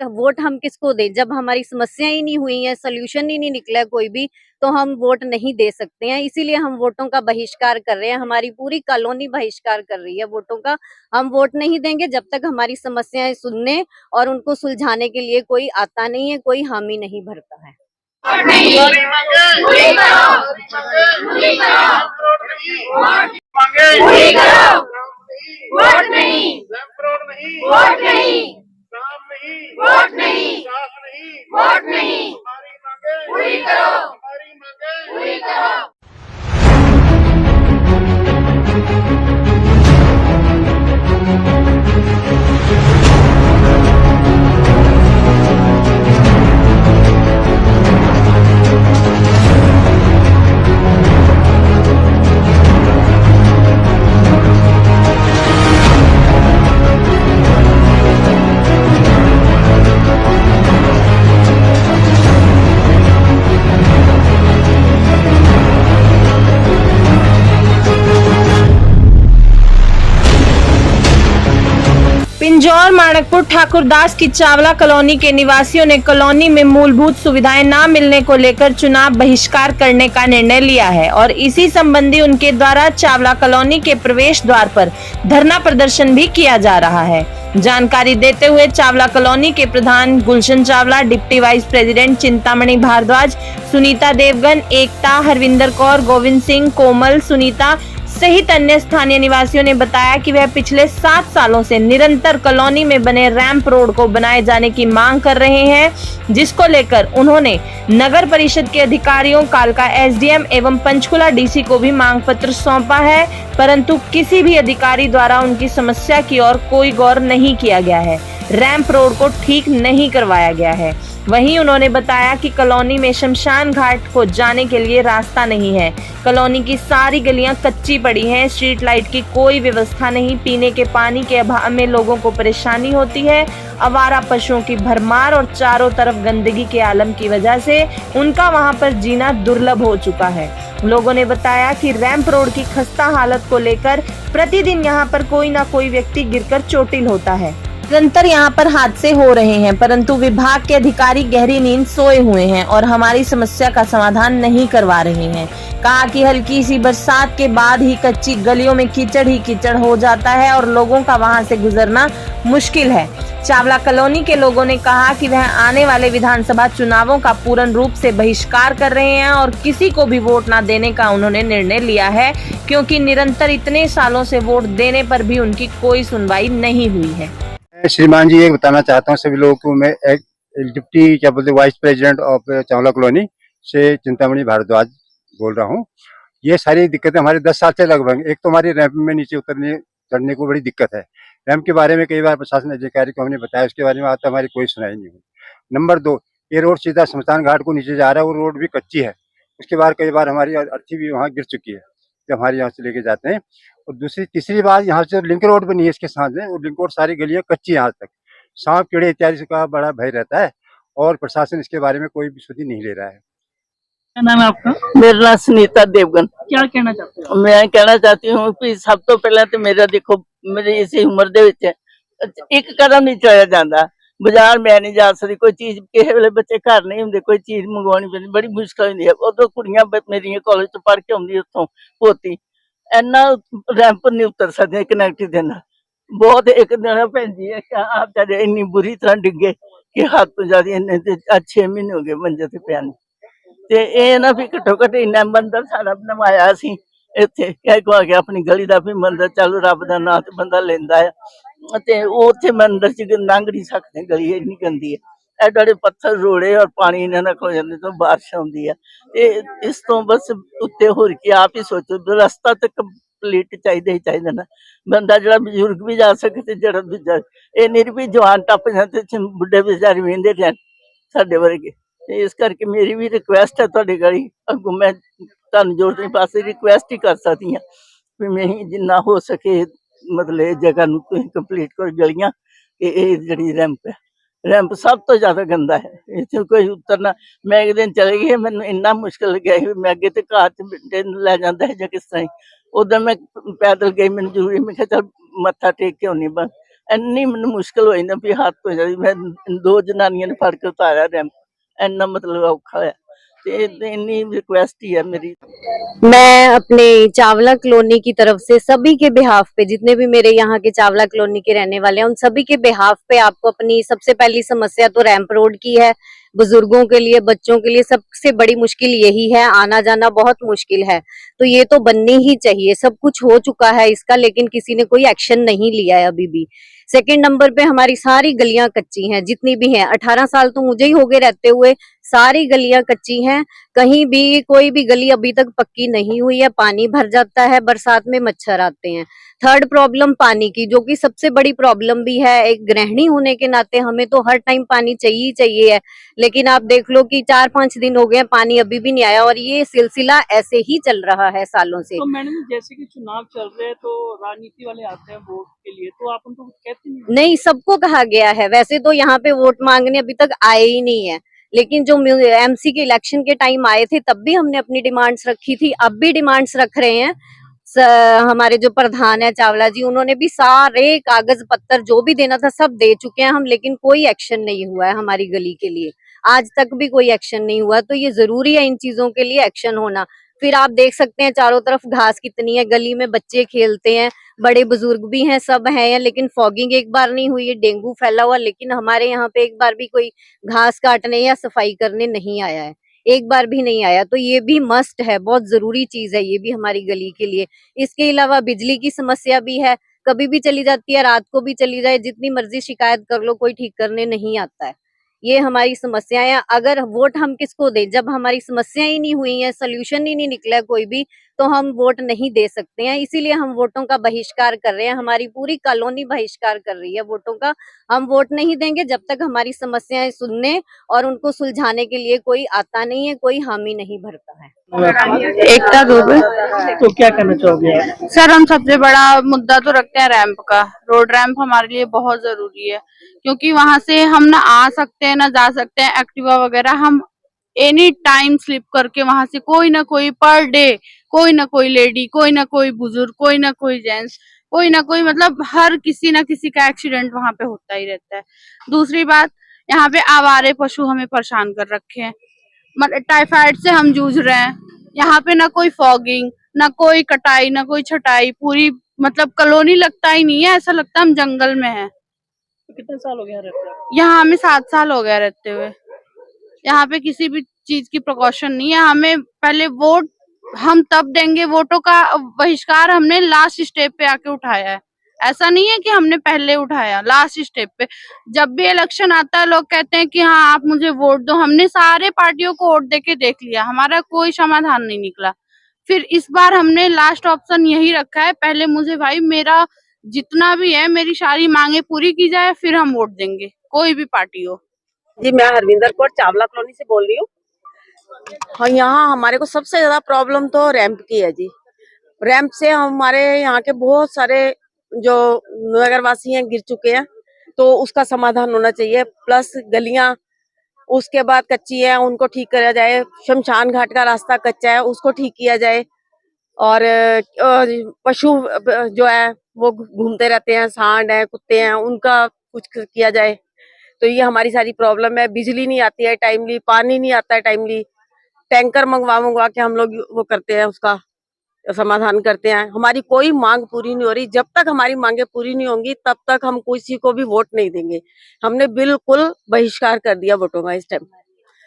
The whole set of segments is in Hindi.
वोट हम किसको दें? जब हमारी समस्या ही नहीं हुई है, सोल्यूशन ही नहीं निकला कोई भी, तो हम वोट नहीं दे सकते हैं। इसीलिए हम वोटों का बहिष्कार कर रहे हैं। हमारी पूरी कॉलोनी बहिष्कार कर रही है वोटों का। हम वोट नहीं देंगे जब तक हमारी समस्याएं सुनने और उनको सुलझाने के लिए कोई आता नहीं है, कोई हामी नहीं भरता है। पिंजौर माणकपुर ठाकुरदास की चावला कॉलोनी के निवासियों ने कॉलोनी में मूलभूत सुविधाएं न मिलने को लेकर चुनाव बहिष्कार करने का निर्णय लिया है और इसी संबंधी उनके द्वारा चावला कॉलोनी के प्रवेश द्वार पर धरना प्रदर्शन भी किया जा रहा है। जानकारी देते हुए चावला कॉलोनी के प्रधान Gulshan Chawla, deputy vice president Chintamani Bhardwaj, Sunita Devgan, Ekta, Harvinder Kaur, Govind Singh, Komal, Sunita सहित अन्य स्थानीय निवासियों ने बताया कि वह पिछले 7 सालों से निरंतर कॉलोनी में बने रैंप रोड को बनाए जाने की मांग कर रहे हैं, जिसको लेकर उन्होंने नगर परिषद के अधिकारियों, कालका एसडीएम एवं पंचकुला डीसी को भी मांग पत्र सौंपा है, परंतु किसी भी अधिकारी द्वारा उनकी समस्या की ओर कोई गौर नहीं किया गया है। रैंप रोड को ठीक नहीं करवाया गया है। वहीं उन्होंने बताया कि कॉलोनी में शमशान घाट को जाने के लिए रास्ता नहीं है। कॉलोनी की सारी गलियां कच्ची पड़ी हैं, स्ट्रीट लाइट की कोई व्यवस्था नहीं, पीने के पानी के अभाव में लोगों को परेशानी होती है, आवारा पशुओं की भरमार और चारों तरफ गंदगी के आलम की वजह से उनका वहां पर जीना दुर्लभ हो चुका है। लोगों ने बताया कि रैंप रोड की खस्ता हालत को लेकर प्रतिदिन यहां पर कोई ना कोई व्यक्ति गिरकर चोटिल होता है। निरंतर यहाँ पर हादसे हो रहे हैं, परंतु विभाग के अधिकारी गहरी नींद सोए हुए हैं और हमारी समस्या का समाधान नहीं करवा रहे हैं। कहा कि हल्की सी बरसात के बाद ही कच्ची गलियों में कीचड़ ही कीचड़ हो जाता है और लोगों का वहां से गुजरना मुश्किल है। चावला कॉलोनी के लोगों ने कहा कि वह आने वाले विधानसभा चुनावों का पूर्ण रूप से बहिष्कार कर रहे हैं और किसी को भी वोट न देने का उन्होंने निर्णय लिया है, क्योंकि निरंतर इतने सालों से वोट देने पर भी उनकी कोई सुनवाई नहीं हुई है। श्रीमान जी, एक बताना चाहता हूँ सभी लोगों को। मैं एक डिप्टी क्या बोलते vice president of Chawla colony से चिंतामणि भारद्वाज बोल रहा हूँ। ये सारी दिक्कतें हमारे 10 साल से लगभग, एक तो हमारी रैंप में नीचे उतरने चढ़ने को बड़ी दिक्कत है। रैंप के बारे में कई बार प्रशासन अधिकारी को हमने बताया, उसके बारे में आज तक हमारी कोई सुनाई नहीं हुई। नंबर 2, ये रोड सीधा शमशान घाट को नीचे जा रहा है, वो रोड भी कच्ची है। उसके बाद कई बार हमारी अर्थी भी वहाँ गिर चुकी है जब हमारे यहाँ से लेके जाते हैं। और तीसरी बात, यहाँ से लिंक रोड बनी है इसके साथ में, और लिंक रोड सारी गलियां कच्ची है। आज तक सांप कीड़े इत्यादि का बड़ा भय रहता है और प्रशासन इसके बारे में कोई भी सुधि नहीं ले रहा है। क्या नाम है आपका? मेरा नाम सुनीता देवगन। क्या कहना चाहते हो? मैं कहना चाहती हूँ कि सब तो पहले तो मेरा देखो, मेरी इसी उम्र दे विच एक कदम नहीं चढ़िया जाता। बाजार मैं नहीं जा सकती, कोई चीज किसी वेले बच्चे घर नहीं होंगे, कोई चीज मंगवानी पैंदी, बड़ी मुश्किल होती है। उधर कुड़ियां मेरी कॉलेज तो पढ़ के आउंदी उत्थों पोती, इन्ना रैंप नहीं उतर सकते कनैक्ट देना। बहुत एक दिन भैन जी आप इन्नी बुरी तरह डिगे कि हद तो ज्यादा 6 महीने हो गए मंजे ते पिया ने। ते ये ना भी घट्टो घट्ट इन्ना मंदिर सारा बनवाया सी इत्थे, कह आ गया अपनी गली का भी मंदिर, चलो रब दा नाम ते बंदा लेंदा है, ते उत्थे मंदिर च लंघ नहीं सकते, गली इन्नी गंदी है। एडे पत्थर रोड़े और पानी इन्हां खो जांदे तो बारिश आउंदी है। ते इस तो बस उत्ते होर की आप ही सोचो, रास्ता तो कंप्लीट चाहिए ही चाहिए ना, बंदा जरा बजुर्ग भी जा सके ते जरा दूजा ये नहीं भी जवान टप जाते बुढ़े बेचारे वेंदे रहन साडे वर्गे। इस करके मेरी भी रिक्वेस्ट है तुहाडी गली अगों, मैं तुहानूं जोर दे पासे रिक्वेस्ट ही कर सकती हाँ भी मैं जिन्ना हो सके मतलब जगह नूं कंप्लीट करो गलियां। ये जिहड़ी रैंप है, रैंप सब तो ज्यादा गंदा है, इत्थे कोई उतरना। मैं एक दिन चले गई, मैनूं इन्ना मुश्किल लग्या मैं अगे तो घर च लै जांदा है जां किस तरह। उधर मैं पैदल गई, मैनूं जरूरी, मैं कहा चल मत्था टेक के आउणी, बस ਇੰਨੀ ਮੈਨੂੰ ਮੁਸ਼ਕਲ ਹੋਈ ਨਾ ਵੀ ਹੱਥ ਹੋ ਜਾਂਦੀ। ਮੈਂ ਦੋ ਜਨਾਨੀਆਂ ਨੇ ਫੜ ਕੇ ਉਤਾਰਿਆ ਰੈਂਪ, ਇੰਨਾ ਮਤਲਬ ਔਖਾ ਹੋਇਆ। ਤੇ ਇੰਨੀ ਰਿਕੁਐਸਟ ही है मेरी। मैं अपने चावला कॉलोनी की तरफ से सभी के बिहाफ पे, जितने भी मेरे यहाँ के चावला कॉलोनी के रहने वाले हैं, उन सभी के बिहाफ पे आपको अपनी सबसे पहली समस्या तो रैंप रोड की है। बुजुर्गों के लिए, बच्चों के लिए सबसे बड़ी मुश्किल यही है, आना जाना बहुत मुश्किल है। तो ये तो बननी ही चाहिए। सब कुछ हो चुका है इसका, लेकिन किसी ने कोई एक्शन नहीं लिया है अभी भी। सेकंड नंबर पे हमारी सारी गलियां कच्ची हैं, जितनी भी हैं। 18 साल तो मुझे ही हो गए रहते हुए, सारी गलियां कच्ची हैं। कहीं भी कोई भी गली अभी तक पक्की नहीं हुई है। पानी भर जाता है, बरसात में मच्छर आते हैं। थर्ड प्रॉब्लम पानी की, जो कि सबसे बड़ी प्रॉब्लम भी है। एक गृहिणी होने के नाते हमें तो हर टाइम पानी चाहिए ही चाहिए है, लेकिन आप देख लो कि 4-5 दिन हो गए पानी अभी भी नहीं आया, और ये सिलसिला ऐसे ही चल रहा है सालों से। तो मैडम जैसे कि चुनाव चल रहे हैं तो राजनीति वाले आते हैं वोट के लिए, तो आप उनको कुछ कहते नहीं? नहीं, सबको कहा गया है। वैसे तो यहाँ पे वोट मांगने अभी तक आए ही नहीं है, लेकिन जो एमसी के इलेक्शन के टाइम आए थे तब भी हमने अपनी डिमांड्स रखी थी, अब भी डिमांड्स रख रहे हैं। हमारे जो प्रधान है चावला जी, उन्होंने भी सारे कागज पत्तर जो भी देना था सब दे चुके हैं हम, लेकिन कोई एक्शन नहीं हुआ है हमारी गली के लिए। आज तक भी कोई एक्शन नहीं हुआ। तो ये जरूरी है इन चीजों के लिए एक्शन होना। फिर आप देख सकते हैं चारों तरफ घास कितनी है, गली में बच्चे खेलते हैं, बड़े बुजुर्ग भी हैं, सब हैं, लेकिन फॉगिंग एक बार नहीं हुई है, डेंगू फैला हुआ, लेकिन हमारे यहाँ पे एक बार भी कोई घास काटने या सफाई करने नहीं आया है, एक बार भी नहीं आया। तो ये भी मस्ट है, बहुत जरूरी चीज है ये भी हमारी गली के लिए। इसके अलावा बिजली की समस्या भी है, कभी भी चली जाती है, रात को भी चली जाए, जितनी मर्जी शिकायत कर लो, कोई ठीक करने नहीं आता है। ये हमारी समस्याएं हैं। अगर वोट हम किसको दें, जब हमारी समस्या ही नहीं हुई है, सोल्यूशन ही नहीं निकला है कोई भी, तो हम वोट नहीं दे सकते हैं। इसीलिए हम वोटों का बहिष्कार कर रहे हैं। हमारी पूरी कॉलोनी बहिष्कार कर रही है वोटों का। हम वोट नहीं देंगे जब तक हमारी समस्याएं सुनने और उनको सुलझाने के लिए कोई आता नहीं है, कोई हामी नहीं भरता है। एकता दुबे। तो क्या कहना चाहोगे आप? सर, हम सबसे बड़ा मुद्दा तो रखते हैं रैंप का। रोड रैंप हमारे लिए बहुत जरूरी है, क्योंकि वहां से हम ना आ सकते हैं ना जा सकते हैं। एक्टिवा वगैरह हम एनी टाइम स्लिप करके वहां से कोई ना कोई पर डे, कोई ना कोई लेडी, कोई ना कोई बुजुर्ग, कोई ना कोई जेंट्स, कोई ना कोई, मतलब हर किसी ना किसी का एक्सीडेंट वहां पे होता ही रहता है। दूसरी बात, यहाँ पे आवारे पशु हमें परेशान कर रखे हैं। मतलब टाइफाइड से हम जूझ रहे हैं। यहाँ पे ना कोई फॉगिंग, ना कोई कटाई, ना कोई छटाई। पूरी मतलब कॉलोनी लगता ही नहीं है, ऐसा लगता है हम जंगल में हैं। तो कितने साल हो गए यहाँ रहते हैं? यहाँ हमें 7 साल हो गया रहते हुए। यहाँ पे किसी भी चीज की प्रिकॉशन नहीं है। हमें पहले वोट हम तब देंगे, वोटों का बहिष्कार हमने लास्ट स्टेप पे आके उठाया है। ऐसा नहीं है कि हमने पहले उठाया, लास्ट स्टेप पे। जब भी इलेक्शन आता है लोग कहते हैं कि हाँ आप मुझे वोट दो। हमने सारे पार्टियों को वोट देके देख लिया, हमारा कोई समाधान नहीं निकला। फिर इस बार हमने लास्ट ऑप्शन यही रखा है, पहले मुझे भाई मेरा जितना भी है मेरी सारी मांगे पूरी की जाए, फिर हम वोट देंगे, कोई भी पार्टी हो। जी, मैं हरविंदर कौर चावला कॉलोनी से बोल रही हूँ। हाँ, यहाँ हमारे को सबसे ज्यादा प्रॉब्लम तो रैंप की है जी। रैंप से हमारे यहाँ के बहुत सारे जो नगरवासी हैं गिर चुके हैं, तो उसका समाधान होना चाहिए। प्लस गलियां उसके बाद कच्ची है, उनको ठीक करा जाए। शमशान घाट का रास्ता कच्चा है, उसको ठीक किया जाए। और पशु जो है वो घूमते रहते हैं, सांड है, कुत्ते हैं, उनका कुछ किया जाए। तो ये हमारी सारी प्रॉब्लम है। बिजली नहीं आती है टाइमली, पानी नहीं आता है टाइमली। टैंकर मंगवा के हम लोग वो करते हैं, उसका समाधान करते हैं। हमारी कोई मांग पूरी नहीं हो रही। जब तक हमारी मांगे पूरी नहीं होंगी तब तक हम किसी को भी वोट नहीं देंगे। हमने बिल्कुल बहिष्कार कर दिया वोटों का इस टाइम।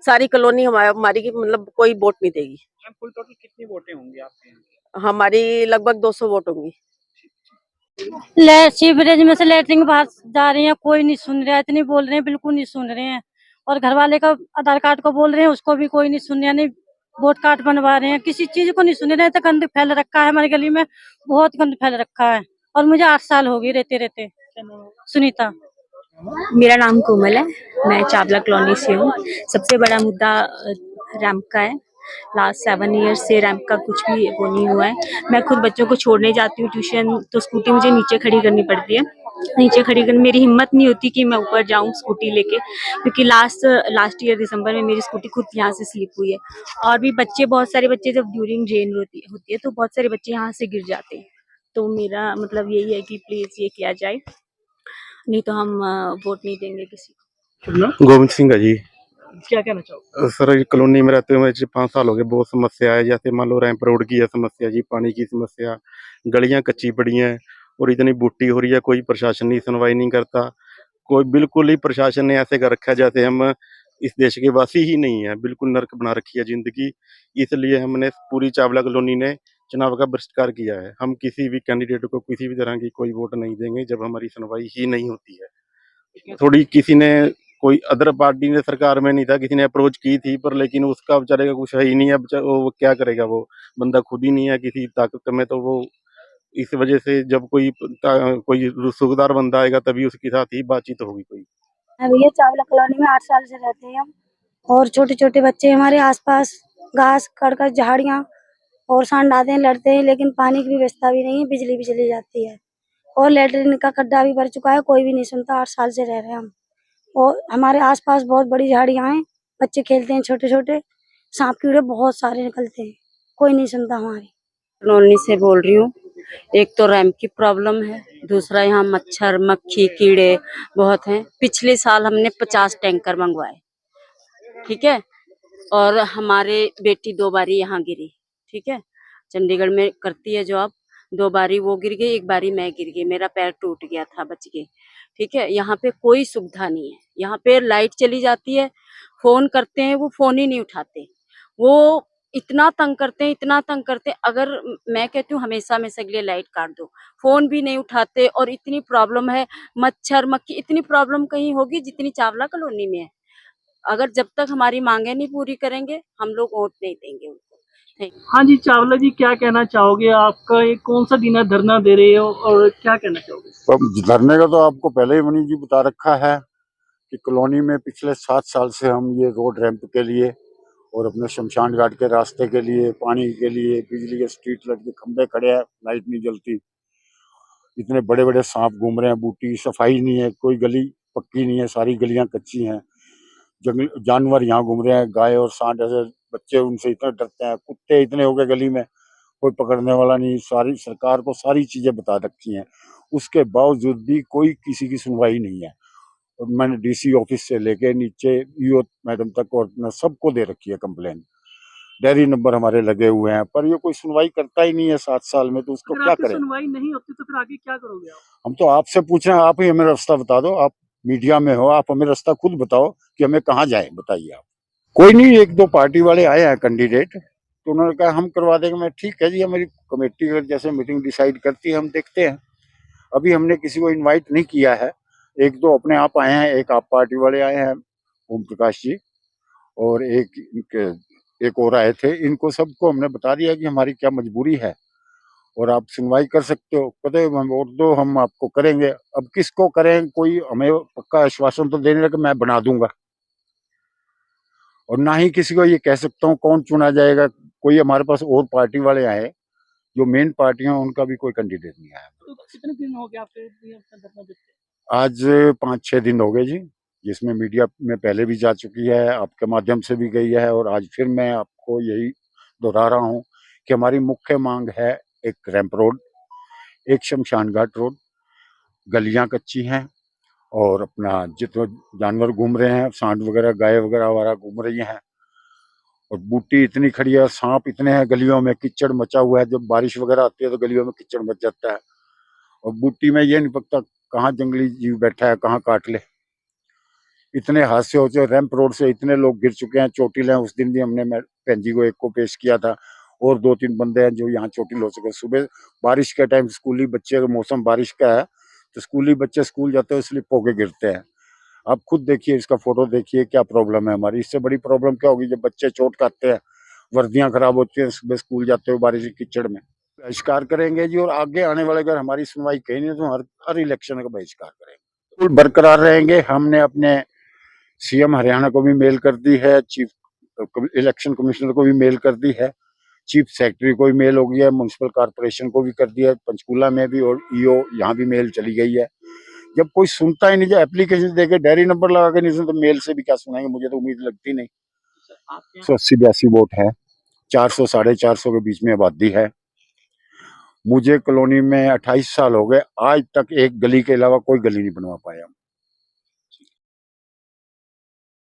सारी कॉलोनी हमारी मतलब कोई वोट नहीं देगी। कुल टोटल कितनी वोटें होंगी आपके यहाँ? हमारी लगभग 200 वोट होंगी। सीवरेज में से लेटरिंग बाहर जा रही है, कोई नहीं सुन रहा है। इतनी बोल रहे हैं, बिल्कुल नहीं सुन रहे हैं। और घर वाले का आधार कार्ड को बोल रहे हैं, उसको भी कोई नहीं सुन रहा। नहीं, वोट कार्ड बनवा रहे हैं, किसी चीज को नहीं सुन रहे। तो गंद फैल रखा है हमारी गली में, बहुत गंद फैल रखा है। और मुझे 8 साल हो गए रहते रहते। सुनीता। मेरा नाम कोमल है, मैं चावला कॉलोनी से हूँ। सबसे बड़ा मुद्दा रैंप का है। लास्ट 7 ईयर्स से रैंप का कुछ भी वो नहीं हुआ है। मैं खुद बच्चों को छोड़ने जाती हूँ ट्यूशन, तो स्कूटी मुझे नीचे खड़ी करनी पड़ती है। नीचे खड़ी कर मेरी हिम्मत नहीं होती कि मैं ऊपर जाऊं स्कूटी लेके, क्योंकि लास्ट ईयर दिसंबर में मेरी स्कूटी खुद यहाँ से स्लिप हुई है। और भी बच्चे, बहुत सारे बच्चे, जब ड्यूरिंग रेन होती है तो बहुत सारे बच्चे यहाँ से गिर जाते हैं। तो मेरा मतलब यही है कि प्लीज ये किया जाए। नहीं तो हम वोट नहीं देंगे किसी को। शुभ नाम? गोविंद सिंह है जी। क्या कहना चाहोगे? सर, ये कॉलोनी में रहते हुए मुझे 5 साल हो गए। बहुत समस्या है, जैसे मान लो रैंप रोड की है समस्या जी, पानी की समस्या, गलियां कच्ची पड़ी हैं और इतनी बुट्टी हो रही है, कोई प्रशासन नहीं सुनवाई नहीं करता। कोई बिल्कुल ही प्रशासन ने ऐसे कर रखा है जैसे हम इस देश के वासी ही नहीं है। बिल्कुल नर्क बना रखी है जिंदगी। इसलिए हमने पूरी चावला कॉलोनी ने चुनाव का बहिष्कार किया है। हम किसी भी कैंडिडेट को किसी भी तरह की कोई वोट नहीं देंगे जब हमारी सुनवाई ही नहीं होती है। थोड़ी किसी ने कोई अदर पार्टी ने सरकार में नहीं था, किसी ने अप्रोच की थी, पर लेकिन उसका बेचारे का कुछ है ही नहीं है। वो क्या करेगा, वो बंदा खुद ही नहीं है किसी ताकत में, तो वो इस वजह से जब कोई सूबेदार बंदा आएगा तभी उसके साथ ही बातचीत होगी कोई। भैया चावला कॉलोनी में 8 साल से रहते हैं हम, और छोटे छोटे बच्चे हमारे आसपास घास कड़कर झाड़ियाँ और सांड आते हैं, लड़ते हैं, लेकिन पानी की व्यवस्था भी नहीं है, बिजली भी चली जाती है और लेटरिन का खड्डा भी भर चुका है, कोई भी नहीं सुनता। 8 साल से रह रहे हैं हम, और हमारे आसपास बहुत बड़ी झाड़ियाँ हैं, बच्चे खेलते हैं छोटे छोटे, सांप कीड़े बहुत सारे निकलते हैं, कोई नहीं सुनता हमारी। कॉलोनी से बोल रही हूँ। एक तो रैंप की प्रॉब्लम है, दूसरा यहाँ मच्छर मक्खी कीड़े बहुत हैं। पिछले साल हमने 50 टैंकर मंगवाए, ठीक है, और हमारे बेटी 2 बारी यहाँ गिरी, ठीक है, चंडीगढ़ में करती है जॉब। 2 बारी वो गिर गई, 1 बारी मैं गिर गई, मेरा पैर टूट गया था, बच गई, ठीक है। यहाँ पे कोई सुविधा नहीं है। यहाँ पे लाइट चली जाती है, फोन करते हैं वो फोन ही नहीं उठाते, वो इतना तंग करते हैं, इतना तंग करते हैं। अगर मैं कहती हूँ हमेशा हमेशा के लिए लाइट काट दो, फोन भी नहीं उठाते। और इतनी प्रॉब्लम है, मच्छर मक्खी, इतनी प्रॉब्लम कहीं होगी जितनी चावला कॉलोनी में है। अगर जब तक हमारी मांगे नहीं पूरी करेंगे हम लोग वोट नहीं देंगे उनको। हाँ जी, चावला जी क्या कहना चाहोगे? आपका ये कौन सा दिन है धरना दे रहे हो और क्या कहना चाहोगे? अब धरने का तो आपको पहले ही मनीष जी बता रखा है कि कॉलोनी में पिछले 7 साल से हम ये रोड रैंप के लिए और अपने शमशान घाट के रास्ते के लिए, पानी के लिए, बिजली के स्ट्रीट लाइट के खंभे खड़े हैं, लाइट नहीं जलती। इतने बड़े बड़े सांप घूम रहे हैं, बूटी सफाई नहीं है, कोई गली पक्की नहीं है, सारी गलियां कच्ची हैं। जंगल जानवर यहाँ घूम रहे हैं, गाय और सांड, ऐसे बच्चे उनसे इतना डरते हैं। कुत्ते इतने हो गए गली में, कोई पकड़ने वाला नहीं। सारी सरकार को सारी चीजें बता रखी हैं, उसके बावजूद भी कोई किसी की सुनवाई नहीं है। और मैंने डीसी ऑफिस से लेके नीचे ईओ मैडम तक और सबको दे रखी है कंप्लेन। डायरी नंबर हमारे लगे हुए हैं, पर ये कोई सुनवाई करता ही नहीं है 7 साल में, तो उसको अगर क्या आपकी करें। सुनवाई नहीं होती तो फिर आगे क्या करोगे आप? हम तो आपसे पूछ रहे हैं, आप ही हमें रास्ता बता दो। आप मीडिया में हो, आप हमें रास्ता खुद बताओ कि हमें कहाँ जाए, बताइए आप। कोई नहीं, 1-2 पार्टी वाले आए हैं कैंडिडेट, तो उन्होंने कहा हम करवा देंगे। मैं ठीक है जी, हमारी कमेटी अगर जैसे मीटिंग डिसाइड करती है हम देखते हैं। अभी हमने किसी को इन्वाइट नहीं किया है। 1-2 अपने आप आए हैं, एक आप पार्टी वाले आए हैं, ओम प्रकाश जी, और एक और आए थे। इनको सबको हमने बता दिया कि हमारी क्या मजबूरी है और आप सुनवाई कर सकते हो। कहते हम वोट दो, हम आपको करेंगे। अब किसको करें, कोई हमें पक्का आश्वासन तो देने लगे मैं बना दूंगा, और ना ही किसी को ये कह सकता हूँ कौन चुना जाएगा। कोई हमारे पास और पार्टी वाले आए, जो मेन पार्टियां, उनका भी कोई कैंडिडेट नहीं आया। तो कितने दिन हो गए आपके अपना धरना देते? आज 5-6 दिन हो गए जी, जिसमें मीडिया में पहले भी जा चुकी है, आपके माध्यम से भी गई है, और आज फिर मैं आपको यही दोहरा रहा हूँ कि हमारी मुख्य मांग है एक रैंप रोड, एक शमशान घाट रोड। गलियां कच्ची हैं और अपना जितने जानवर घूम रहे हैं, सांड वगैरह, गाय वगैरह आवारा घूम रही हैं, और बूटी इतनी खड़ी है, सांप इतने हैं गलियों में, कीचड़ मचा हुआ है। जब बारिश वगैरह आती है तो गलियों में कीचड़ मच जाता है, और बूटी में ये नहीं पता कहाँ जंगली जीव बैठा है, कहाँ काट ले। इतने हादसे हो चुके, रैंप रोड से इतने लोग गिर चुके हैं, चोटिल हैं। उस दिन भी हमने बहन जी को एक को पेश किया था, और 2-3 बंदे हैं जो यहाँ चोटिल हो चुके। सुबह बारिश के टाइम स्कूली बच्चे, अगर मौसम बारिश का है तो स्कूली बच्चे स्कूल जाते हैं, स्लिप होके गिरते हैं। आप खुद देखिए, इसका फोटो देखिए, क्या प्रॉब्लम है हमारी। इससे बड़ी प्रॉब्लम क्या होगी जब बच्चे चोट खाते हैं, वर्दियां खराब होती हैं, सुबह स्कूल जाते हो बारिश की कीचड़ में। बहिष्कार करेंगे जी, और आगे आने वाले अगर हमारी सुनवाई कहीं नहीं तो हर इलेक्शन का बहिष्कार करेंगे। बिल्कुल बरकरार रहेंगे। हमने अपने सीएम हरियाणा को भी मेल कर दी है, चीफ इलेक्शन कमिश्नर को भी मेल कर दी है, चीफ सेक्रेटरी को भी मेल हो गया है, म्युनिसिपल कॉर्पोरेशन को भी कर दिया है, पंचकूला में भी, और ईओ यहाँ भी मेल चली गई है। जब कोई सुनता ही नहीं, जो एप्लीकेशन देके डायरी नंबर लगा के नहीं सुनता, तो मेल से भी क्या सुनाएंगे, मुझे तो उम्मीद लगती नहीं। 180-82 वोट है, 400-450 के बीच में आबादी है। मुझे कॉलोनी में 28 साल हो गए, आज तक एक गली के अलावा कोई गली नहीं बनवा पाया।